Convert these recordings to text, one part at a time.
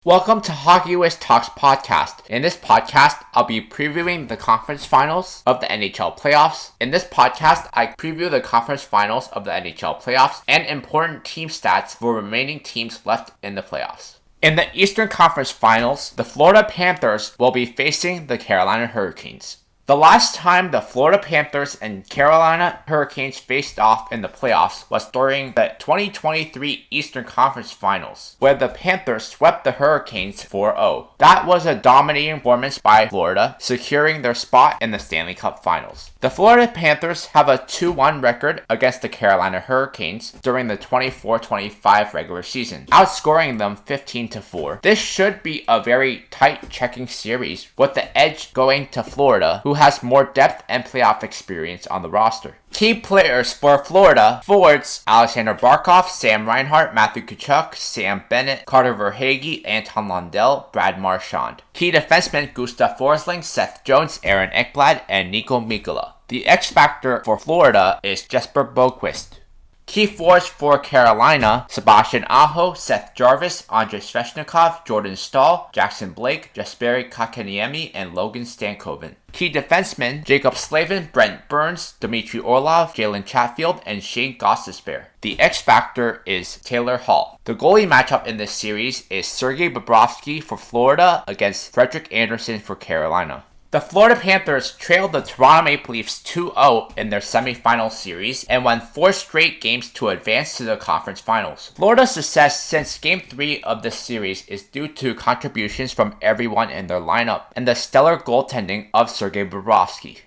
Welcome to Hockey Wiz Talks podcast. In this podcast, I'll be previewing the conference finals of the NHL Playoffs. In this podcast, I preview the conference finals of the NHL Playoffs and important team stats for remaining teams left in the playoffs. In the Eastern Conference Finals, the Florida Panthers will be facing the Carolina Hurricanes. The last time the Florida Panthers and Carolina Hurricanes faced off in the playoffs was during the 2023 Eastern Conference Finals, where the Panthers swept the Hurricanes 4-0. That was a dominating performance by Florida, securing their spot in the Stanley Cup Finals. The Florida Panthers have a 2-1 record against the Carolina Hurricanes during the 24-25 regular season, outscoring them 15-4. This should be a very tight checking series, with the edge going to Florida, who has more depth and playoff experience on the roster. Key players for Florida: forwards Alexander Barkov, Sam Reinhart, Matthew Tkachuk, Sam Bennett, Carter Verhaeghe, Anton Lundell, Brad Marchand. Key defensemen: Gustav Forsling, Seth Jones, Aaron Ekblad, and Nico Mikkola. The X factor for Florida is Jesper Boqvist. Key forwards for Carolina: Sebastian Aho, Seth Jarvis, Andrei Svechnikov, Jordan Staal, Jackson Blake, Jesperi Kotkaniemi, and Logan Stankoven. Key defensemen: Jacob Slavin, Brent Burns, Dmitry Orlov, Jalen Chatfield, and Shane Gostisbehere. The X factor is Taylor Hall. The goalie matchup in this series is Sergei Bobrovsky for Florida against Frederik Andersen for Carolina. The Florida Panthers trailed the Toronto Maple Leafs 2-0 in their semifinal series and won 4 straight games to advance to the conference finals. Florida's success since Game 3 of this series is due to contributions from everyone in their lineup and the stellar goaltending of Sergei Bobrovsky.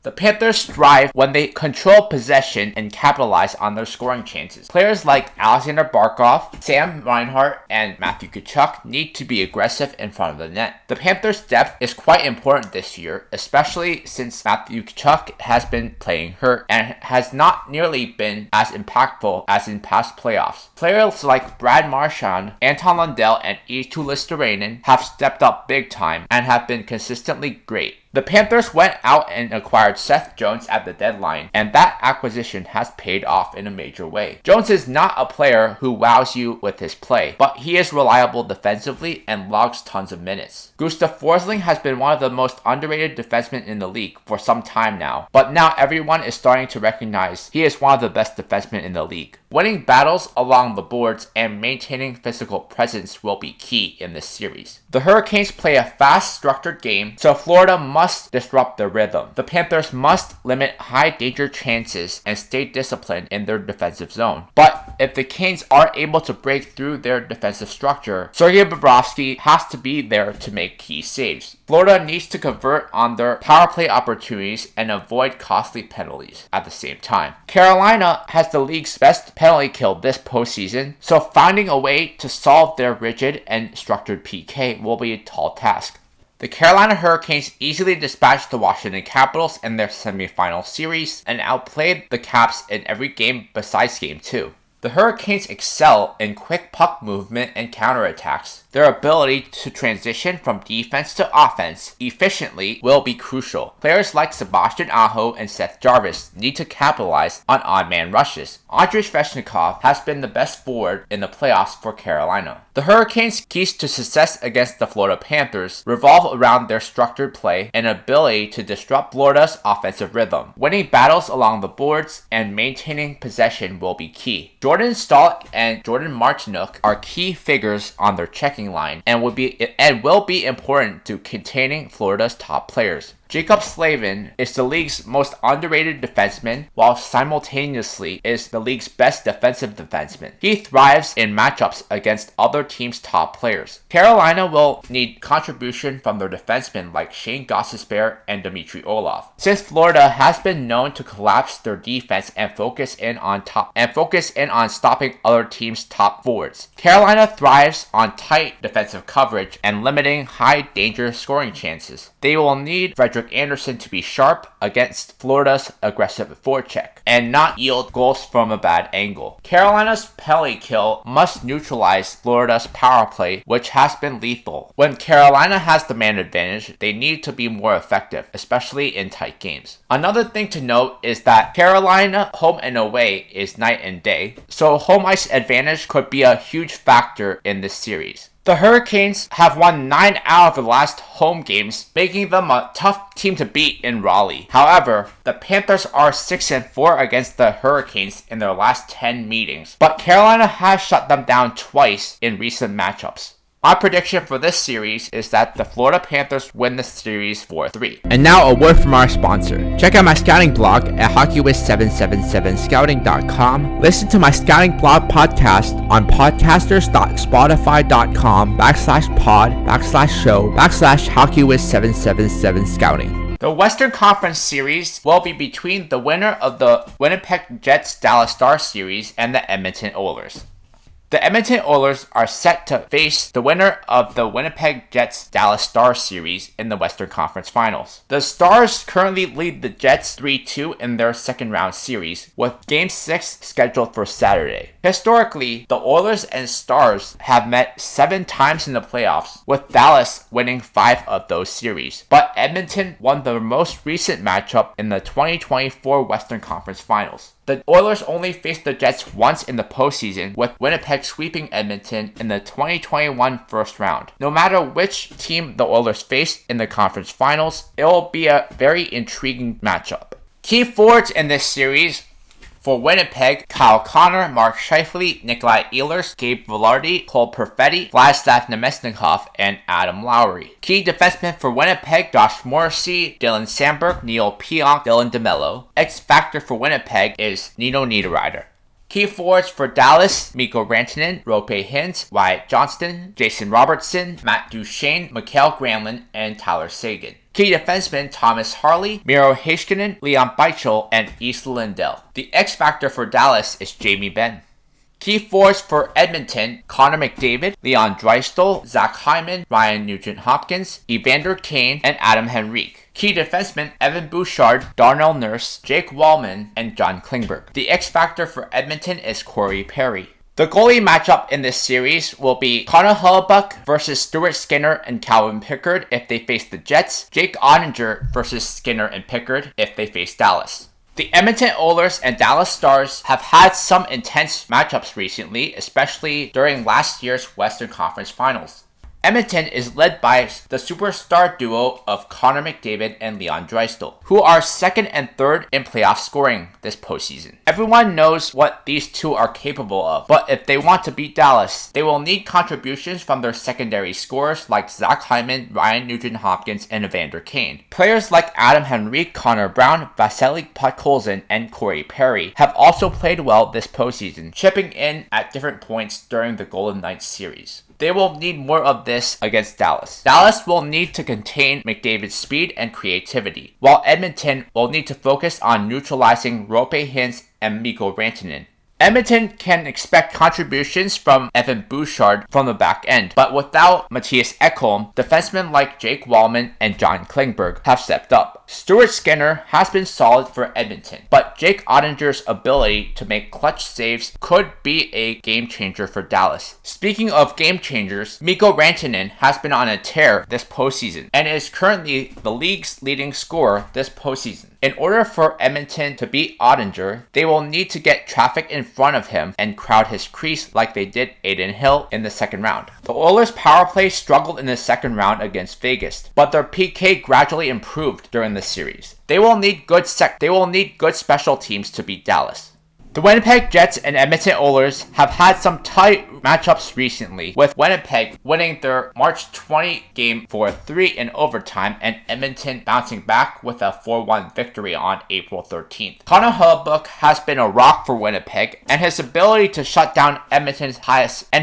The Panthers thrive when they control possession and capitalize on their scoring chances. Players like Alexander Barkov, Sam Reinhart, and Matthew Tkachuk need to be aggressive in front of the net. The Panthers' depth is quite important this year, especially since Matthew Tkachuk has been playing hurt and has not nearly been as impactful as in past playoffs. Players like Brad Marchand, Anton Lundell, and Eetu Listerainen have stepped up big time and have been consistently great. The Panthers went out and acquired Seth Jones at the deadline, and that acquisition has paid off in a major way. Jones is not a player who wows you with his play, but he is reliable defensively and logs tons of minutes. Gustav Forsling has been one of the most underrated defensemen in the league for some time now, but now everyone is starting to recognize he is one of the best defensemen in the league. Winning battles along the boards and maintaining physical presence will be key in this series. The Hurricanes play a fast, structured game, so Florida must disrupt their rhythm. The Panthers must limit high danger chances and stay disciplined in their defensive zone. But if the Canes are able to break through their defensive structure, Sergei Bobrovsky has to be there to make key saves. Florida needs to convert on their power play opportunities and avoid costly penalties at the same time. Carolina has the league's best penalty kill this postseason, so finding a way to solve their rigid and structured PK will be a tall task. The Carolina Hurricanes easily dispatched the Washington Capitals in their semifinal series and outplayed the Caps in every game besides Game 2. The Hurricanes excel in quick puck movement and counterattacks. Their ability to transition from defense to offense efficiently will be crucial. Players like Sebastian Aho and Seth Jarvis need to capitalize on odd-man rushes. Andrei Svechnikov has been the best forward in the playoffs for Carolina. The Hurricanes' keys to success against the Florida Panthers revolve around their structured play and ability to disrupt Florida's offensive rhythm. Winning battles along the boards and maintaining possession will be key. Jordan Staal and Jordan Martinook are key figures on their checking line and will be important to containing Florida's top players. Jacob Slavin is the league's most underrated defenseman, while simultaneously is the league's best defensive defenseman. He thrives in matchups against other teams' top players. Carolina will need contribution from their defensemen like Shane Gostisbehere and Dmitry Orlov. Since Florida has been known to collapse their defense and focus in on stopping other teams' top forwards, Carolina thrives on tight defensive coverage and limiting high danger scoring chances. They will need Frederik Andersen to be sharp against Florida's aggressive forecheck and not yield goals from a bad angle. Carolina's penalty kill must neutralize Florida's power play, which has been lethal. When Carolina has the man advantage, they need to be more effective, especially in tight games. Another thing to note is that Carolina home and away is night and day, so home ice advantage could be a huge factor in this series. The Hurricanes have won 9 out of the last home games, making them a tough team to beat in Raleigh. However, the Panthers are 6-4 against the Hurricanes in their last 10 meetings, but Carolina has shut them down twice in recent matchups. My prediction for this series is that the Florida Panthers win the series 4-3. And now a word from our sponsor. Check out my scouting blog at HockeyWiz777scouting.com. Listen to my scouting blog podcast on podcasters.spotify.com/pod/show/HockeyWiz777scouting. The Western Conference Series will be between the winner of the Winnipeg Jets Dallas Stars series and the Edmonton Oilers. The Edmonton Oilers are set to face the winner of the Winnipeg Jets Dallas Stars series in the Western Conference Finals. The Stars currently lead the Jets 3-2 in their second round series, with Game 6 scheduled for Saturday. Historically, the Oilers and Stars have met 7 times in the playoffs, with Dallas winning 5 of those series. But Edmonton won the most recent matchup in the 2024 Western Conference Finals. The Oilers only faced the Jets once in the postseason, with Winnipeg sweeping Edmonton in the 2021 first round. No matter which team the Oilers face in the conference finals, it will be a very intriguing matchup. Key forwards in this series: for Winnipeg, Kyle Connor, Mark Scheifele, Nikolai Ehlers, Gabe Vilardi, Cole Perfetti, Vladislav Namestnikov, and Adam Lowry. Key defensemen for Winnipeg: Josh Morrissey, Dylan Sandberg, Neil Pionk, Dylan DeMello. X factor for Winnipeg is Nino Niederreiter. Key forwards for Dallas: Mikko Rantanen, Roope Hintz, Wyatt Johnston, Jason Robertson, Matt Duchene, Mikael Granlund, and Tyler Seguin. Key defensemen: Thomas Harley, Miro Heiskanen, Leon Beichel, and Esa Lindell. The X factor for Dallas is Jamie Benn. Key forwards for Edmonton: Connor McDavid, Leon Draisaitl, Zach Hyman, Ryan Nugent-Hopkins, Evander Kane, and Adam Henrique. Key defensemen: Evan Bouchard, Darnell Nurse, Jake Wallman, and John Klingberg. The X factor for Edmonton is Corey Perry. The goalie matchup in this series will be Connor Hellebuyck versus Stuart Skinner and Calvin Pickard if they face the Jets, Jake Ottinger versus Skinner and Pickard if they face Dallas. The Edmonton Oilers and Dallas Stars have had some intense matchups recently, especially during last year's Western Conference Finals. Edmonton is led by the superstar duo of Connor McDavid and Leon Draisaitl, who are second and third in playoff scoring this postseason. Everyone knows what these two are capable of, but if they want to beat Dallas, they will need contributions from their secondary scorers like Zach Hyman, Ryan Nugent-Hopkins, and Evander Kane. Players like Adam Henrique, Connor Brown, Vasily Podkolzin, and Corey Perry have also played well this postseason, chipping in at different points during the Golden Knights series. They will need more of this against Dallas. Dallas will need to contain McDavid's speed and creativity, while Edmonton will need to focus on neutralizing Roope Hintz and Mikko Rantanen. Edmonton can expect contributions from Evan Bouchard from the back end, but without Matthias Ekholm, defensemen like Jake Wallman and John Klingberg have stepped up. Stuart Skinner has been solid for Edmonton, but Jake Ottinger's ability to make clutch saves could be a game changer for Dallas. Speaking of game changers, Mikko Rantanen has been on a tear this postseason and is currently the league's leading scorer this postseason. In order for Edmonton to beat Ottinger, they will need to get traffic in front of him and crowd his crease like they did Adin Hill in the second round. The Oilers' power play struggled in the second round against Vegas, but their PK gradually improved during the series. They will need good special teams to beat Dallas. The Winnipeg Jets and Edmonton Oilers have had some tight matchups recently, with Winnipeg winning their March 20 game 4-3 in overtime and Edmonton bouncing back with a 4-1 victory on April 13th. Connor Hellebuyck has been a rock for Winnipeg, and his ability to shut down Edmonton's high-power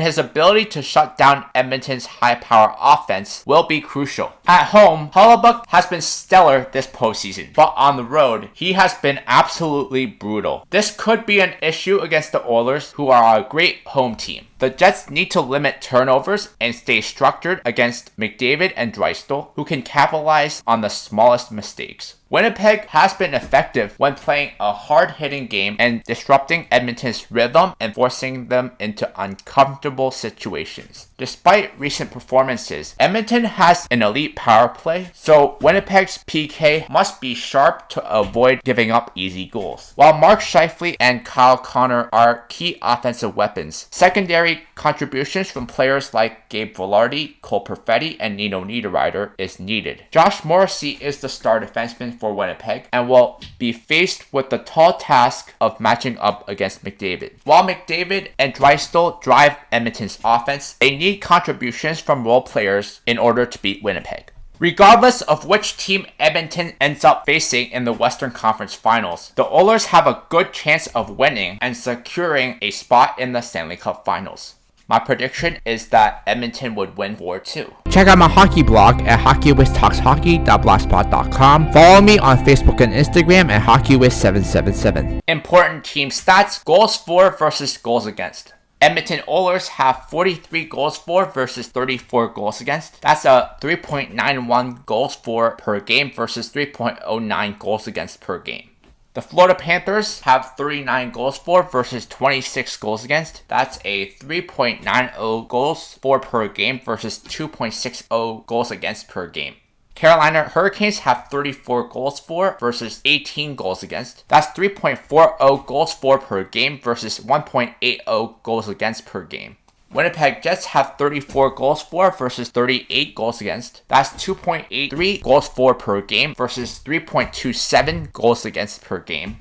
offense will be crucial. At home, Hellebuyck has been stellar this postseason, but on the road, he has been absolutely brutal. This could be an issue against the Oilers, who are a great home team. The Jets need to limit turnovers and stay structured against McDavid and Draisaitl, who can capitalize on the smallest mistakes. Winnipeg has been effective when playing a hard-hitting game and disrupting Edmonton's rhythm and forcing them into uncomfortable situations. Despite recent performances, Edmonton has an elite power play, so Winnipeg's PK must be sharp to avoid giving up easy goals. While Mark Scheifele and Kyle Connor are key offensive weapons, secondary secondary contributions from players like Gabe Vilardi, Cole Perfetti, and Nino Niederreiter is needed. Josh Morrissey is the star defenseman for Winnipeg and will be faced with the tall task of matching up against McDavid. While McDavid and Draisaitl drive Edmonton's offense, they need contributions from role players in order to beat Winnipeg. Regardless of which team Edmonton ends up facing in the Western Conference Finals, the Oilers have a good chance of winning and securing a spot in the Stanley Cup Finals. My prediction is that Edmonton would win 4-2. Check out my hockey blog at hockeywiztalkshockey.blogspot.com. Follow me on Facebook and Instagram at hockeywiz777. Important team stats: goals for versus goals against. Edmonton Oilers have 43 goals for versus 34 goals against. That's a 3.91 goals for per game versus 3.09 goals against per game. The Florida Panthers have 39 goals for versus 26 goals against. That's a 3.90 goals for per game versus 2.60 goals against per game. Carolina Hurricanes have 34 goals for versus 18 goals against. That's 3.40 goals for per game versus 1.80 goals against per game. Winnipeg Jets have 34 goals for versus 38 goals against. That's 2.83 goals for per game versus 3.27 goals against per game.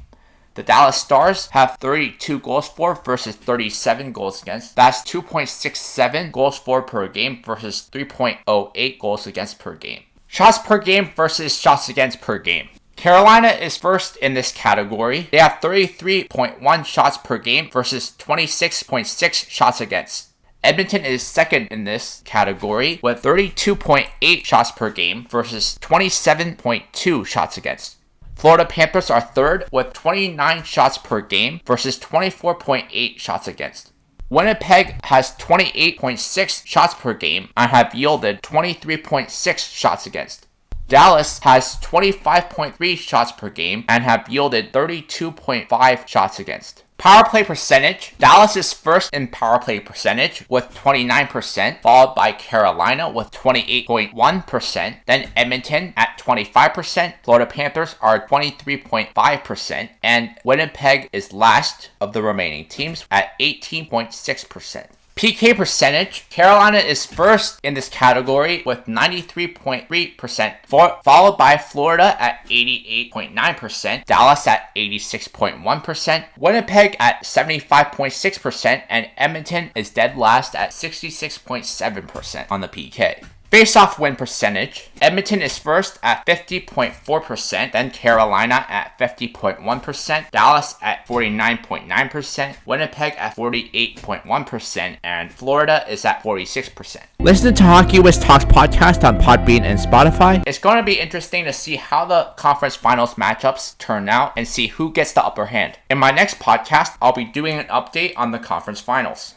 The Dallas Stars have 32 goals for versus 37 goals against. That's 2.67 goals for per game versus 3.08 goals against per game. Shots per game versus shots against per game. Carolina is first in this category. They have 33.1 shots per game versus 26.6 shots against. Edmonton is second in this category with 32.8 shots per game versus 27.2 shots against. Florida Panthers are third with 29 shots per game versus 24.8 shots against. Winnipeg has 28.6 shots per game and have yielded 23.6 shots against. Dallas has 25.3 shots per game and have yielded 32.5 shots against. Power play percentage. Dallas is first in power play percentage with 29%, followed by Carolina with 28.1%, then Edmonton at 25%, Florida Panthers are 23.5%, and Winnipeg is last of the remaining teams at 18.6%. PK percentage. Carolina is first in this category with 93.3%, followed by Florida at 88.9%, Dallas at 86.1%, Winnipeg at 75.6%, and Edmonton is dead last at 66.7% on the PK. Face-off win percentage. Edmonton is first at 50.4%, then Carolina at 50.1%, Dallas at 49.9%, Winnipeg at 48.1%, and Florida is at 46%. Listen to Hockey Wiz Talks podcast on Podbean and Spotify. It's going to be interesting to see how the conference finals matchups turn out and see who gets the upper hand. In my next podcast, I'll be doing an update on the conference finals.